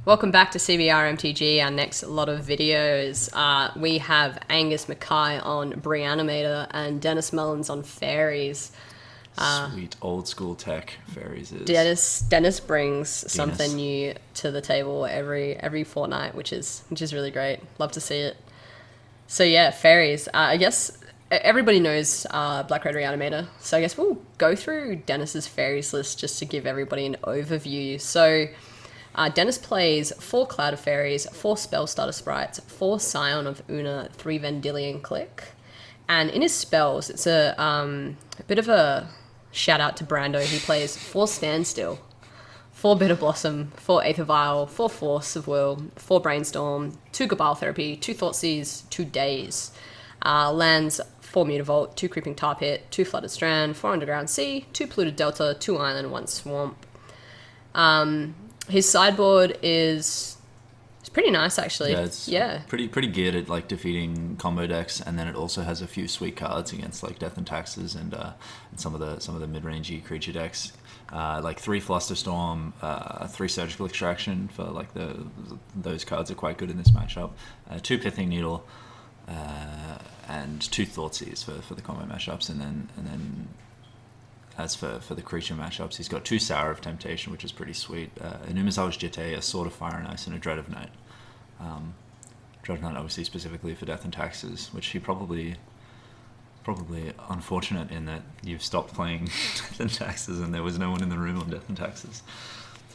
Welcome back to CBR MTG, our next lot of videos. We have Angus Mackay on Reanimator and Denis Mullins on Faeries. Sweet old school tech Faeries is. Denis brings something new to the table every fortnight, which is really great. Love to see it. So yeah, Faeries. I guess everybody knows Black Red Reanimator. So I guess we'll go through Denis's Faeries list just to give everybody an overview. So Denis plays 4 Cloud of Faeries, 4 Spellstarter Sprites, 4 Scion of Una, 3 Vendilion Click. And in his spells, it's a bit of a shout out to Brando. He plays 4 Standstill, 4 Bitter Blossom, 4 Aether Vial, 4 Force of Will, 4 Brainstorm, 2 Cabal Therapy, 2 Thoughtseize, 2 Daze. Lands 4 Mutavault, 2 Creeping Tarpit, 2 Flooded Strand, 4 Underground Sea, 2 Polluted Delta, 2 Island, 1 Swamp. His sideboard is pretty nice, actually. Yeah, it's pretty geared at like defeating combo decks, and then it also has a few sweet cards against like Death and Taxes and some of the mid-rangey creature decks, like 3 Flusterstorm, 3 Surgical Extraction for like those cards are quite good in this matchup. 2 Pithing Needle, and 2 Thoughtseize for the combo matchups, and then. As for the creature matchups, he's got 2 Sire of Temptation, which is pretty sweet. An Umazage Jetée, a Sword of Fire and Ice, and a Dread of Night. Dread of Night, obviously, specifically for Death and Taxes, which he probably unfortunate in that you've stopped playing Death and Taxes and there was no one in the room on Death and Taxes.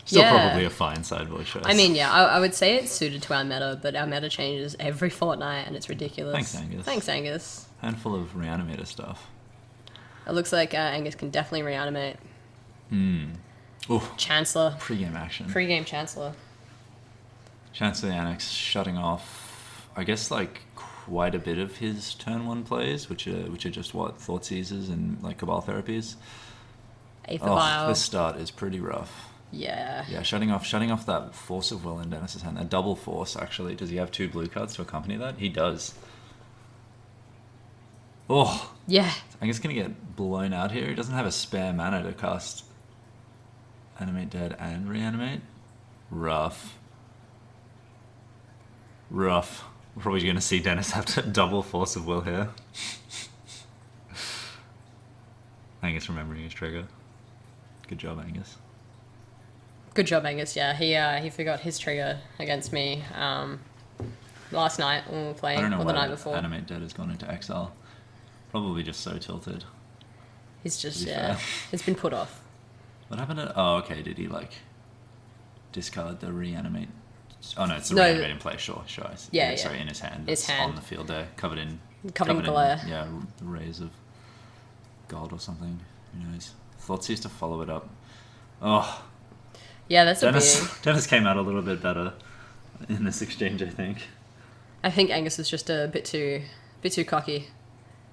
Still probably a fine sideboard choice. I mean, yeah, I would say it's suited to our meta, but our meta changes every fortnight and it's ridiculous. Thanks, Angus. Handful of Reanimator stuff. It looks like Angus can definitely reanimate. Ooh, Chancellor. Pre-game action. Pre-game Chancellor. Chancellor Annex shutting off, I guess, like quite a bit of his turn 1 plays, which are just what, Thoughtseizes and like Cabal Therapies. Aether Vial. This start is pretty rough. Yeah. Yeah, shutting off that Force of Will in Denis's hand. A double Force, actually. Does he have 2 blue cards to accompany that? He does. Oh. Yeah. I'm just going to get blown out here. He doesn't have a spare mana to cast Animate Dead and Reanimate. Rough. We're probably going to see Denis have to double Force of Will here. Angus remembering his trigger. Good job, Angus. Good job, Angus. Yeah, he forgot his trigger against me last night when we were playing, or the night before. Animate Dead has gone into exile. Probably just so tilted. He's just, it's been put off. What happened to... Oh, okay, did he, like, discard the Reanimate... Oh, no, it's the Reanimate in play, sure. Yeah. Sorry, in his hand. His hand. On the field there, covered in glare. Yeah, rays of gold or something. Who knows? Thoughtseize to follow it up. Oh. Yeah, that's a big... Denis came out a little bit better in this exchange, I think. I think Angus is just a bit too cocky.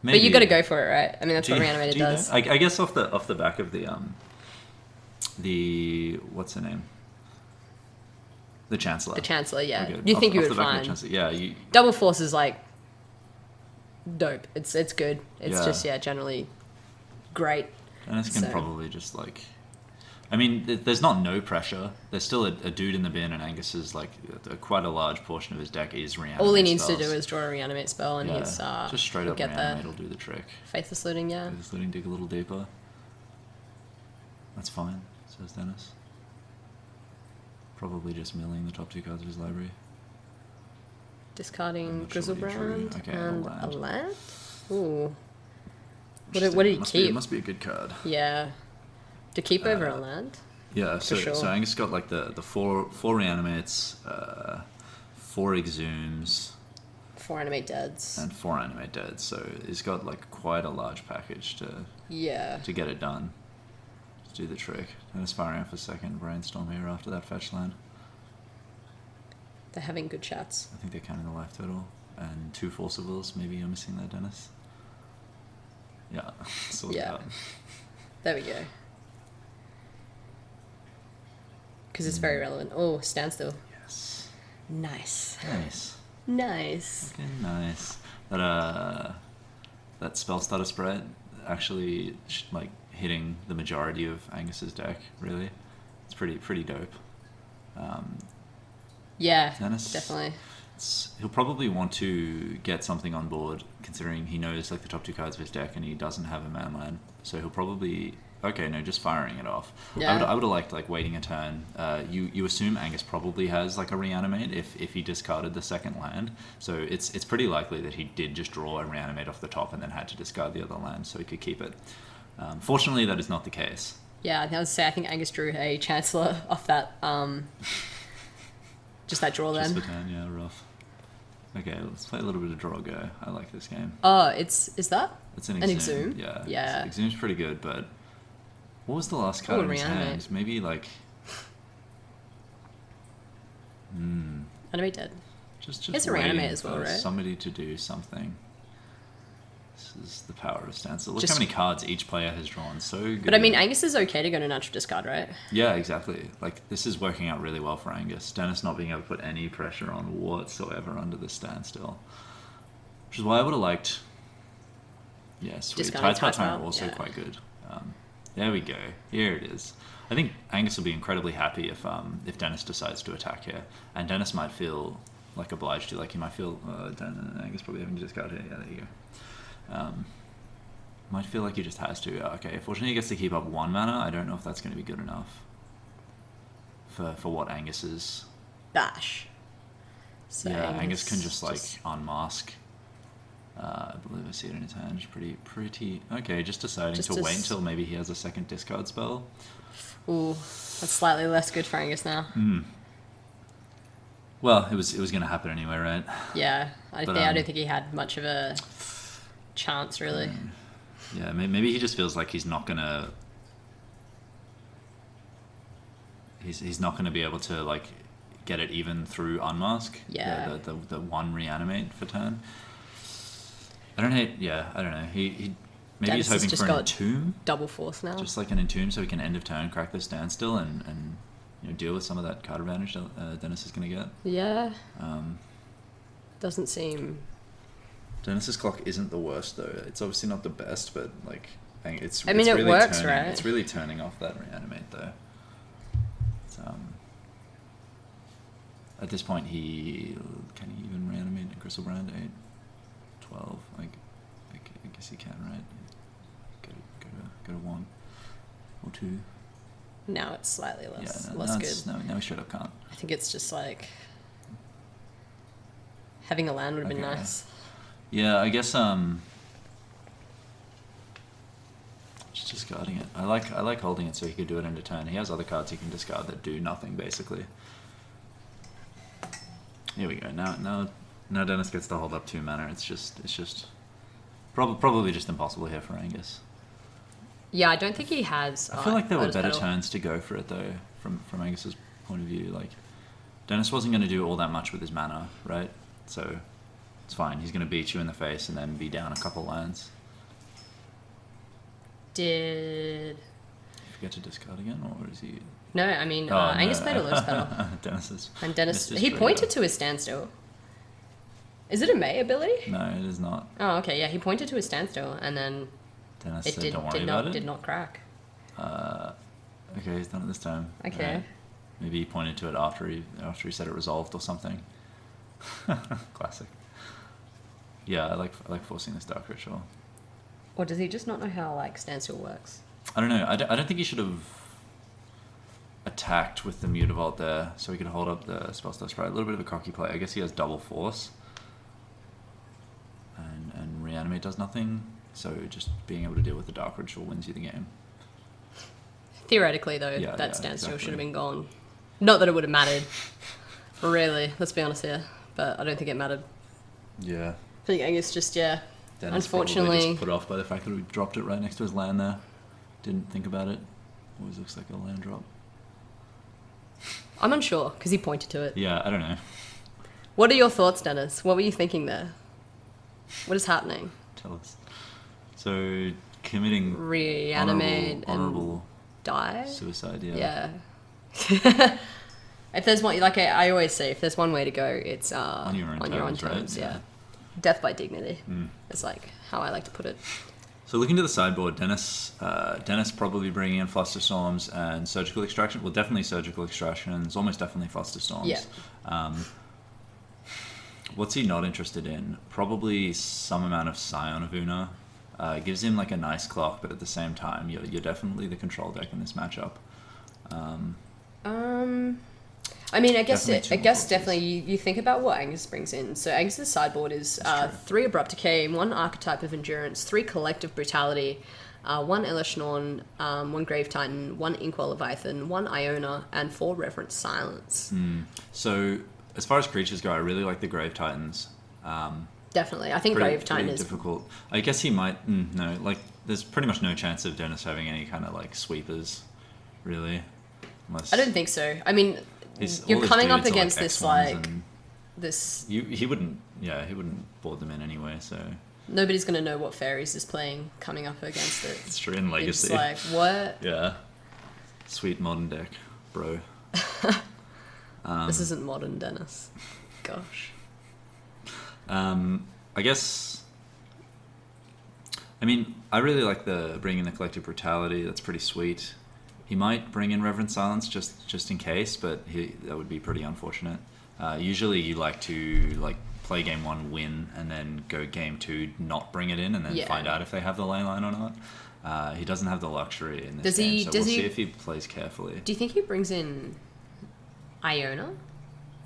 Maybe. But you got to go for it, right? I mean, that's what Reanimator does. I guess off the back of the what's her name? The Chancellor. The Chancellor, yeah. You think you would find? Yeah. Double Force is like dope. It's good. It's just generally great. Denis can probably just like. I mean, there's not no pressure. There's still a dude in the bin, and Angus is like quite a large portion of his deck is Reanimate. All he needs to do is draw a Reanimate spell, and he's just straight up Reanimate will do the trick. Faithless Looting, yeah. Faithless Looting, dig a little deeper. That's fine, says Denis. Probably just milling the top 2 cards of his library. Discarding Griselbrand and a land. Ooh. What did he keep? It must be a good card. Yeah. To keep over a land? Yeah, so Angus got like the 4 Reanimates, 4 Exhumes, 4 Animate Deads. And 4 Animate Deads, so he's got like quite a large package to get it done. To do the trick. And it's firing off a second Brainstorm here after that fetch land. They're having good chats. I think they're counting the life total. And 2 Force of Wills, maybe you're missing that, Denis. Yeah, sort out. There we go. Because it's very relevant. Oh, Standstill. Yes. Nice. Nice. Okay, nice. That Spellstarter spread actually like hitting the majority of Angus's deck. Really, it's pretty dope. Yeah, Denis, definitely. He'll probably want to get something on board, considering he knows like the top 2 cards of his deck, and he doesn't have a man. So he'll probably just firing it off. Yeah. I would have liked like waiting a turn. You assume Angus probably has like a Reanimate if he discarded the second land. So it's pretty likely that he did just draw a Reanimate off the top and then had to discard the other land so he could keep it. Fortunately, that is not the case. Yeah, I was say I think Angus drew a Chancellor off that. Just that draw then. Just for turn, yeah, rough. Okay, let's play a little bit of draw go. I like this game. Oh, is that? It's an Exhume. Yeah. Yeah. Exhume's pretty good, but what was the last card in his hand? Maybe like. Animate Dead. Just it's a Reanimator as well, right? Somebody to do something. This is the power of Standstill. Look how many cards each player has drawn. So good. But I mean, Angus is okay to go to natural discard, right? Yeah, exactly. Like, this is working out really well for Angus. Denis not being able to put any pressure on whatsoever under the Standstill. Which is why I would have liked... Yeah, sweet. Tidespout Tyrant also quite good. There we go. Here it is. I think Angus will be incredibly happy if Denis decides to attack here. And Denis might feel like obliged to. Like, he might feel... Angus probably having to discard here. Yeah, there you go. Might feel like he just has to. Okay, fortunately he gets to keep up 1 mana. I don't know if that's going to be good enough for what Angus is. Bash. So yeah, Angus can just like unmask. I believe I see it in his hand. It's pretty. Okay, just deciding to wait until maybe he has a second discard spell. Ooh, that's slightly less good for Angus now. Well, it was going to happen anyway, right? Yeah, I don't think he had much of a chance, really. Yeah, maybe he just feels like he's not gonna. He's not gonna be able to like get it even through Unmask. Yeah. The one Reanimate for turn. I don't know. He maybe he's hoping for an Entomb. Double force now. Just like an Entomb, so he can end of turn crack the Standstill and deal with some of that card advantage that Denis is gonna get. Yeah. Doesn't seem. Denis's clock isn't the worst though. It's obviously not the best, but like it really works, right? It's really turning off that Reanimate though. It's, at this point, can he even Reanimate a Griselbrand 8, 12? Like, I guess he can, right? Go to 1 or 2. Now it's slightly less good. No, he straight up can't. I think it's just like having a land would have been nice. Yeah, I guess just discarding it. I like holding it so he could do it end of turn. He has other cards he can discard that do nothing basically. Here we go. Now Denis gets to hold up 2 mana. It's just probably just impossible here for Angus. Yeah, I don't think he has. I feel like there were better turns to go for it though, from Angus's point of view. Like, Denis wasn't going to do all that much with his mana, right? So it's fine. He's going to beat you in the face and then be down a couple lands. Did you forget to discard again, or is he? No, I mean Angus played a Lotus Petal. Denis he pointed to his Standstill. Is it a May ability? No, it is not. Oh, okay. Yeah, he pointed to his Standstill, and then Denis said, "Don't worry about it." Did not crack. Okay, he's done it this time. Okay. Right. Maybe he pointed to it after he said it resolved or something. Classic. Yeah, I like forcing this Dark Ritual. Or does he just not know how like Standstill works? I don't know. I don't think he should have attacked with the Mutavault there, so he could hold up the Spellstuff Sprite. A little bit of a cocky play. I guess he has double force, and Reanimate does nothing. So just being able to deal with the Dark Ritual wins you the game. Theoretically, though, that Standstill should have been gone. Not that it would have mattered. Really, let's be honest here. But I don't think it mattered. Yeah. I think Angus just, Denis unfortunately... just put off by the fact that we dropped it right next to his land there. Didn't think about it. Always looks like a land drop. I'm unsure, because he pointed to it. Yeah, I don't know. What are your thoughts, Denis? What were you thinking there? What is happening? Tell us. So, committing Reanimate honorable and die? Suicide, yeah. Yeah. If there's one, like I always say, if there's one way to go, it's on your own terms, yeah. Death by dignity. It's like how I like to put it. So looking to the sideboard, Denis probably bringing in Flusterstorms and Surgical Extraction. Well, definitely Surgical Extractions, almost definitely Flusterstorms. Yeah. What's he not interested in? Probably some amount of Scion of Una. Gives him like a nice clock, but at the same time, you're definitely the control deck in this matchup. I mean, I guess definitely you think about what Angus brings in. So Angus's sideboard is 3 Abrupt Decay, 1 Archetype of Endurance, 3 Collective Brutality, 1 Elish Norn, 1 Grave Titan, 1 Inkwell Leviathan, 1 Iona, and 4 Reverent Silence. So as far as creatures go, I really like the Grave Titans. Definitely. I think Grave Titan is difficult. I guess he might... no, like, there's pretty much no chance of Denis having any kind of, like, sweepers, really. Unless... I don't think so. I mean... You're coming up against this, like, this... He wouldn't board them in anyway, so... Nobody's going to know what Faeries is playing coming up against it. It's true, in Legacy. It's like, what? Yeah. Sweet modern deck, bro. This isn't modern, Denis. Gosh. I guess... I mean, I really like bringing in the Collective Brutality. That's pretty sweet. He might bring in Reverent Silence just in case, but that would be pretty unfortunate. Usually you like to play game 1, win, and then go game 2, not bring it in, and then find out if they have the ley line or not. He doesn't have the luxury in this game, so we'll see if he plays carefully. Do you think he brings in Iona?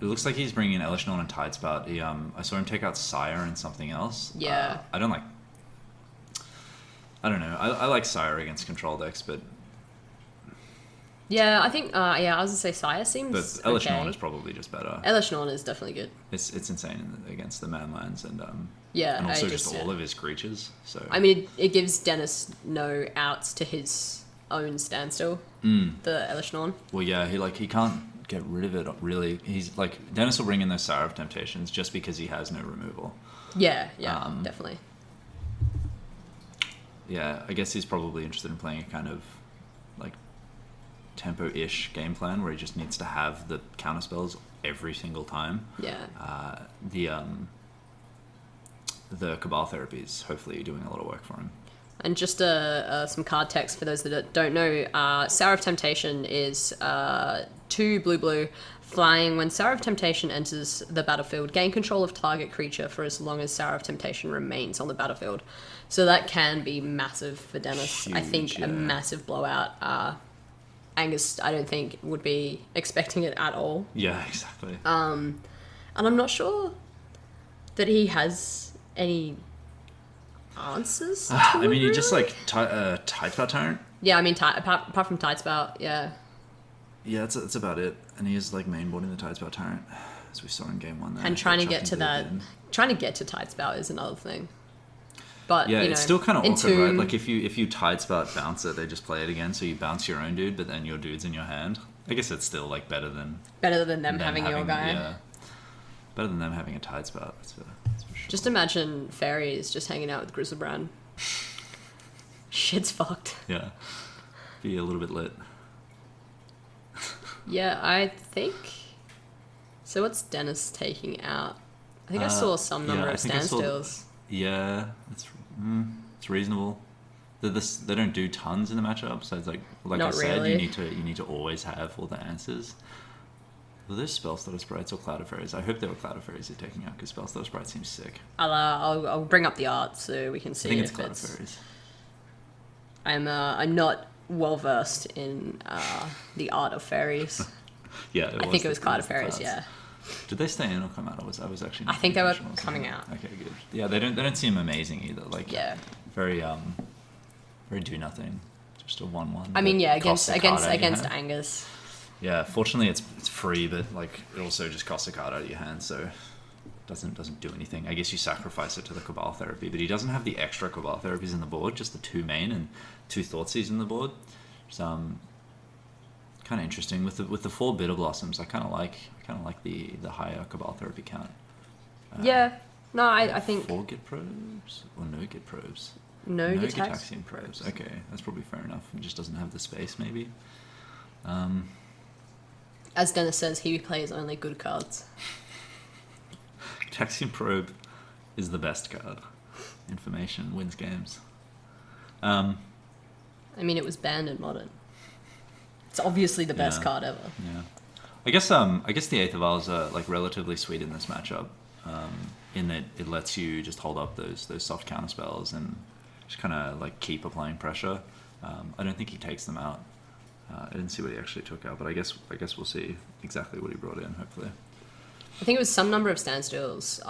It looks like he's bringing in Elish Norn and Tidespout. I saw him take out Sire and something else. Yeah. I don't know. I like Sire against control decks, but... Yeah, I think, I was going to say Sire seems But Elish Norn is probably just better. Elish Norn is definitely good. It's insane against the manlands and and also just all of his creatures. So I mean, it gives Denis no outs to his own standstill, the Elish Norn. Well, yeah, he can't get rid of it, really. He's like... Denis will bring in those Sire of Temptations just because he has no removal. Yeah, definitely. Yeah, I guess he's probably interested in playing a kind of like tempo-ish game plan where he just needs to have the counter spells every single time. Yeah. The Cabal therapies hopefully doing a lot of work for him. And just some card text for those that don't know. Sire of Temptation is 2 blue flying. When Sire of Temptation enters the battlefield, gain control of target creature for as long as Sire of Temptation remains on the battlefield. So that can be massive for Denis. Huge, I think a massive blowout. Angus, I don't think, would be expecting it at all. Yeah, exactly. And I'm not sure that he has any answers to I mean, it, you just really? like Tidespout Tyrant. Yeah, I mean, apart from Tidespout, yeah. Yeah, that's about it. And he is like mainboarding the Tidespout Tyrant, as we saw in game 1 there. And trying to get to Tidespout is another thing. But yeah, it's still kind of awkward, right? Entomb, Like if you Tidespout bounce it, they just play it again, so you bounce your own dude, but then your dude's in your hand. I guess it's still like better than them having your guy. Yeah, better than them having a Tidespout. That's for sure. Just imagine Faeries just hanging out with Griselbrand. Shit's fucked. Yeah, be a little bit lit. Yeah, I think. So what's Denis taking out? I think I saw some number of standstills. Yeah, it's reasonable. They don't do tons in the matchup, so it's like Not I said, really. you need to always have all the answers. Were those Spellstutter Sprites or Cloud of Fairies? I hope they were Cloud of Fairies you're taking out, because Spellstutter Sprites seems sick. I'll bring up the art so we can see. I think if it's Cloud of Fairies. I'm not well versed in the art of Faeries. Yeah, I think it was Cloud of Fairies. Clouds. Yeah. Did they stay in or come out? I was actually. I think they were coming out. Okay, good. Yeah, they don't seem amazing either. Like very do nothing. Just a 1/1. I mean, yeah, against Angus. Yeah, fortunately it's free, but like it also just costs a card out of your hand, so doesn't do anything. I guess you sacrifice it to the Cabal therapy, but he doesn't have the extra Cabal therapies in the board, just the 2 main and 2 Thoughtseize in the board. So kind of interesting with the 4 Bitter Blossoms. I kind of like the higher Cabal therapy count. No, I think 4 Git probes or no Git probes. No Gitaxian probes. Okay, that's probably fair enough. It just doesn't have the space, maybe. As Denis says, he plays only good cards. Gitaxian probe is the best card. Information wins games. I mean, it was banned in Modern. It's obviously the best card ever. Yeah. I guess the Eighth of Isles are like relatively sweet in this matchup, in that it lets you just hold up those soft counter spells and just kind of like keep applying pressure. I don't think he takes them out. I didn't see what he actually took out, but I guess we'll see exactly what he brought in. Hopefully, I think it was some number of standstills.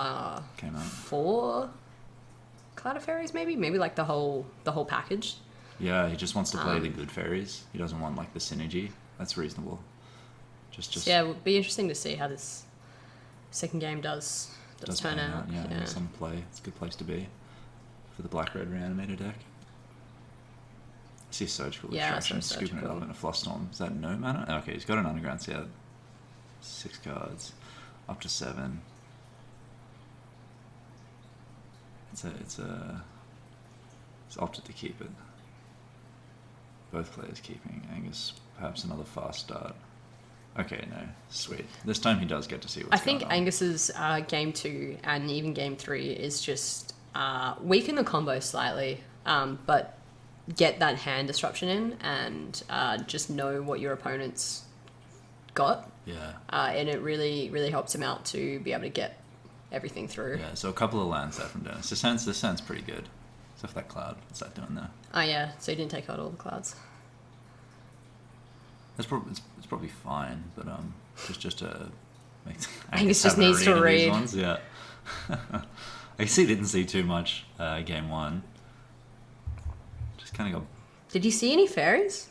Came out 4 Cloud of Faeries, maybe like the whole package. Yeah, he just wants to play the good fairies. He doesn't want like the synergy. That's reasonable. Just yeah, it would be interesting to see how this second game does turn out. Yeah, some play. It's a good place to be for the black-red Reanimator deck. I see Surgical Extraction scooping it up in a Flusterstorm. Is that no mana? Okay, he's got an Underground set. 6 cards, up to 7. It's opted to keep it. Both players keeping. Angus, perhaps another fast start. Okay, no, sweet. This time he does get to see what's going on. I think Angus's game 2 and even game 3 is just weaken the combo slightly, but get that hand disruption in and just know what your opponent's got. Yeah. And it really, really helps him out to be able to get everything through. Yeah, so a couple of lands there from Denis. This sounds pretty good. Except for that cloud. What's that doing there? Oh, yeah, so he didn't take out all the clouds. It's probably fine, but just to make Angus just needs to read. These ones. Yeah. I guess he didn't see too much game 1. Just kind of go. Did you see any fairies?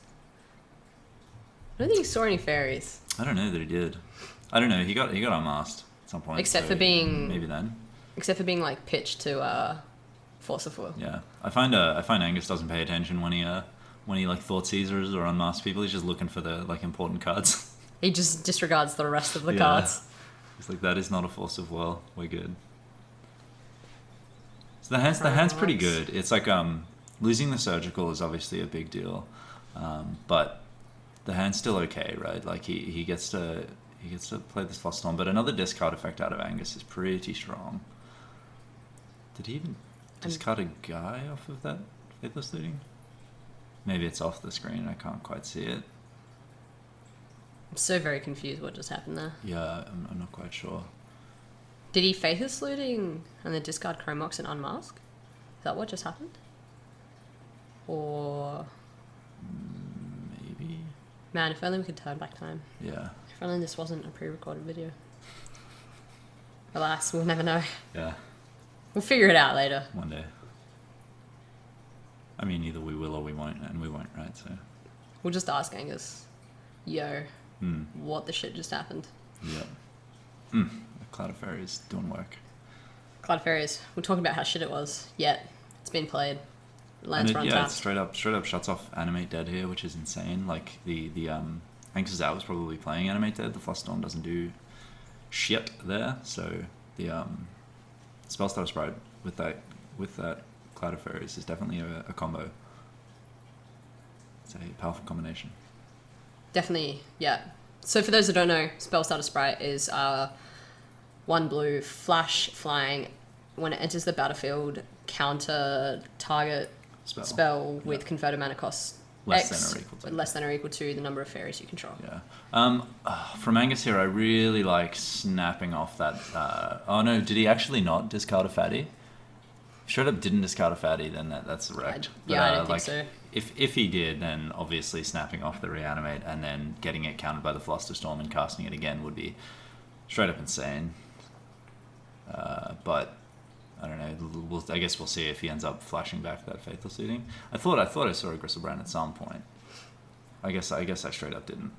I don't think he saw any fairies. I don't know that he did. I don't know. He got unmasked at some point. Except for being maybe then. Except for being like pitched to Force of Will. Yeah, I find Angus doesn't pay attention when he like Thoughtseizers or unmasked people. He's just looking for the like important cards. He just disregards the rest of the cards. He's like, that is not a Force of Will. We're good. So the hand's pretty good. It's like losing the Surgical is obviously a big deal, but the hand's still okay, right? Like he gets to play this Flusterstorm, but another discard effect out of Angus is pretty strong. Did he even discard a guy off of that Faithless Looting? Maybe it's off the screen. I can't quite see it. I'm so very confused what just happened there. Yeah, I'm not quite sure. Did he Faithless Looting and then discard Chrome Mox and Unmask? Is that what just happened? Or... maybe? Man, if only we could turn back time. Yeah. If only this wasn't a pre-recorded video. Alas, we'll never know. Yeah. We'll figure it out later. One day. I mean, either we will or we won't, and we won't, right? So we'll just ask Angus, yo, what the shit just happened? Yeah. The Cloud of Faeries doing work. Cloud of Faeries. We're talking about how shit it was. Yet it's been played. Lands run yeah, it straight up shuts off Animate Dead here, which is insane. Like the Angus out was probably playing Animate Dead. The Flusterstorm doesn't do shit there, so the Spellstar Sprite with that Cloud of Faeries is definitely a combo. It's a powerful combination. Definitely, yeah. So for those who don't know, Spellstar Sprite is 1 blue, flash, flying. When it enters the battlefield, counter target spell with converted mana cost less than or equal to the number of fairies you control. Yeah. From Angus here, I really like snapping off that. Oh no, did he actually not discard a fatty? Straight up didn't discard a fatty, then that's wrecked. I don't think so. If he did, then obviously snapping off the Reanimate and then getting it countered by the Flusterstorm and casting it again would be straight up insane. But I don't know. I guess we'll see if he ends up flashing back that Faithless Looting. I thought I saw a Griselbrand at some point. I guess I straight up didn't.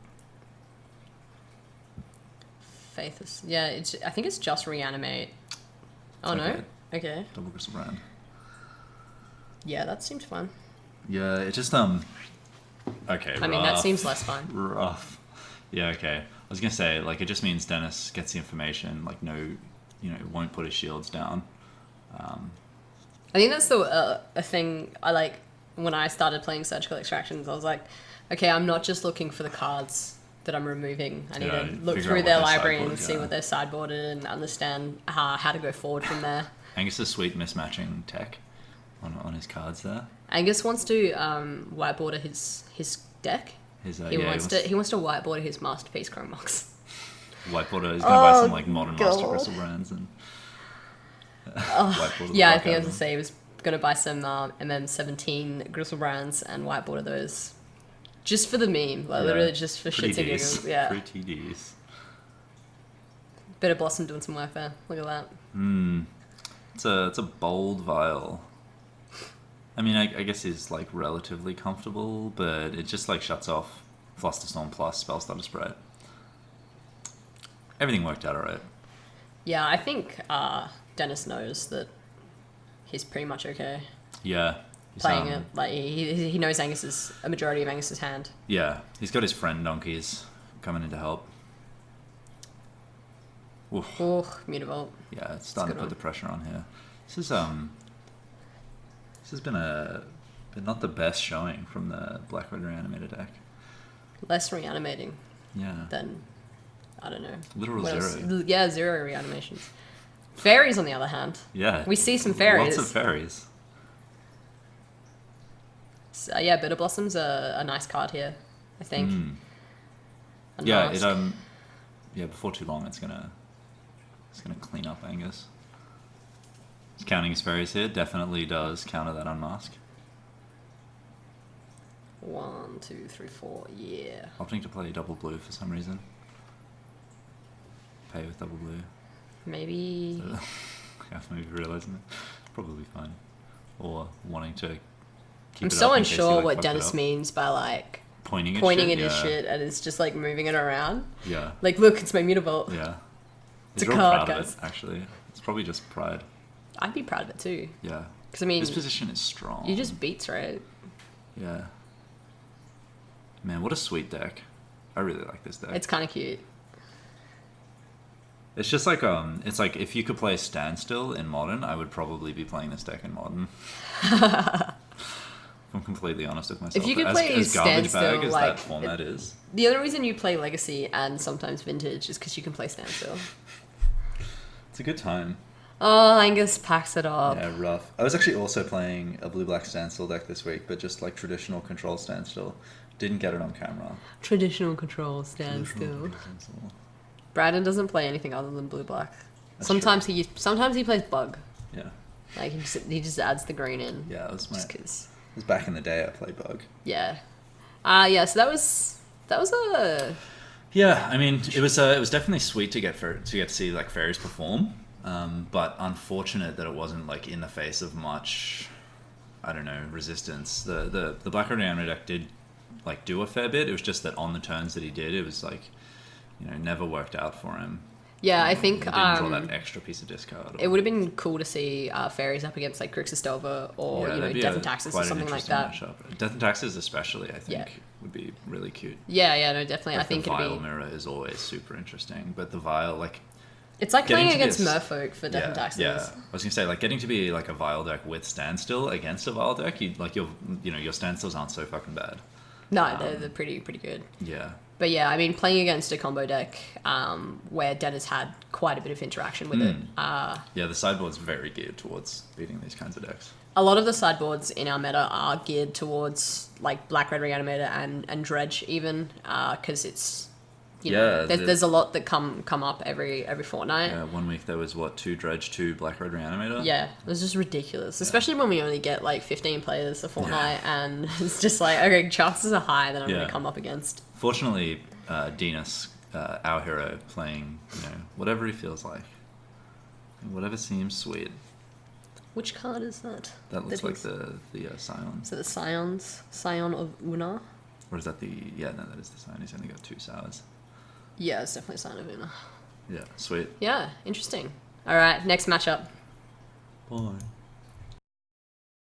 Faithless. Yeah, I think it's just Reanimate. Oh okay. No. Okay. Double Griselbrand. Yeah, that seemed fun. Yeah, it just okay. I mean, that seems less fun. Rough. Yeah, okay. I was gonna say, like, it just means Denis gets the information, like, won't put his shields down. I think that's a thing I like. When I started playing Surgical Extractions, I was like, okay, I'm not just looking for the cards that I'm removing. I need to look through their library and see what they're sideboarded and understand how to go forward from there. Angus's sweet mismatching tech. on his cards there. Angus wants to whiteboarder his deck. He wants to whiteboarder his masterpiece Chrome Mox. Whiteboarder. He's gonna buy some like modern master Griselbrands and whiteboarder. Yeah, I think I was gonna say he was gonna buy some MM17 Griselbrands and whiteboarder those, just for the meme, like literally just for shits and giggles. Yeah. Pretty Ds. Bit of Blossom doing some work there. Look at that. It's a bold vial. I mean, I guess he's like relatively comfortable, but it just like shuts off Flusterstorm plus Spellstutter Sprite. Everything worked out alright. Yeah, I think Denis knows that he's pretty much okay. Yeah. Playing it. Like, he knows a majority of Angus's hand. Yeah. He's got his friend donkeys coming in to help. Oof. Mutavault. Yeah, it's starting to put the pressure on here. This has been not the best showing from the Black-Red Reanimator deck. Less reanimating. Yeah. Than, I don't know. Literal zero. Yeah, 0 reanimations. Faeries, on the other hand. Yeah. We see some Faeries. Lots of Faeries. So, yeah, Bitter Blossom's a nice card here, I think. Yeah, before too long it's gonna clean up Angus. He's counting his Faeries here. Definitely does counter that Unmask. 1, 2, 3, 4, yeah. Opting to play double blue for some reason. Pay with double blue. Maybe... maybe realising it. Probably fine. Or wanting to keep I'm it so up unsure what Denis means by like pointing at his shit and it's just like moving it around. Yeah. Like, look, it's my Mutavault. Yeah. It's He's a card, proud guys. of it, actually. It's probably just pride. I'd be proud of it too. Yeah. Because I mean, this position is strong. You just beats, right? Yeah. Man, what a sweet deck. I really like this deck. It's kind of cute. It's just like it's like if you could play Standstill in Modern, I would probably be playing this deck in Modern. I'm completely honest with myself. If you could play as garbage Standstill, bag as like, that format is. The only reason you play Legacy and sometimes Vintage is because you can play Standstill. It's a good time. Oh, Angus packs it up. Yeah, rough. I was actually also playing a blue-black Standstill deck this week, but just like traditional control Standstill. Didn't get it on camera. Traditional control Standstill. Brandon doesn't play anything other than blue-black. Sometimes he plays Bug. Yeah. Like he just adds the green in. Yeah, it was because it was back in the day I played Bug. Yeah. Yeah, so that was a... Yeah, I mean, it was definitely sweet to get to see like Faeries perform, but unfortunate that it wasn't like in the face of much, I don't know, resistance. The Black-Red Reanimator deck did like do a fair bit. It was just that on the turns that he did, it was like, never worked out for him. Yeah, I think... He didn't draw that extra piece of discard. It would have been cool to see Faeries up against like Grixis Delva or Death and Taxes or something like that. Matchup. Death and Taxes especially, I think, would be really cute. Yeah, no, definitely. Like I think the it'd Vial be... Mirror is always super interesting, but the Vial, like... It's like playing against Merfolk for Death and Taxes. Yeah, I was gonna say, like, getting to be like a Vial deck with Standstill against a Vial deck, your Standstills aren't so fucking bad. No, they're pretty good. Yeah. But yeah, I mean, playing against a combo deck where Denis had quite a bit of interaction with it. Yeah, the sideboard's very geared towards beating these kinds of decks. A lot of the sideboards in our meta are geared towards like Black-Red Reanimator and Dredge even, because it's... there's a lot that come up every fortnight. Yeah, 1 week there was 2 Dredge, 2 Black-Red Reanimator. Yeah, it was just ridiculous, especially when we only get like 15 players a fortnight, and it's just like, okay, chances are high that I'm going to come up against. Fortunately, Denis, our hero, playing whatever he feels like, whatever seems sweet. Which card is that? That looks like the Scion. So the Scion of Una? Or is that the... Yeah, no, that is the Scion. He's only got 2 sours. Yeah, it's definitely Scion of Una. Yeah, sweet. Yeah, interesting. All right, next matchup. Bye.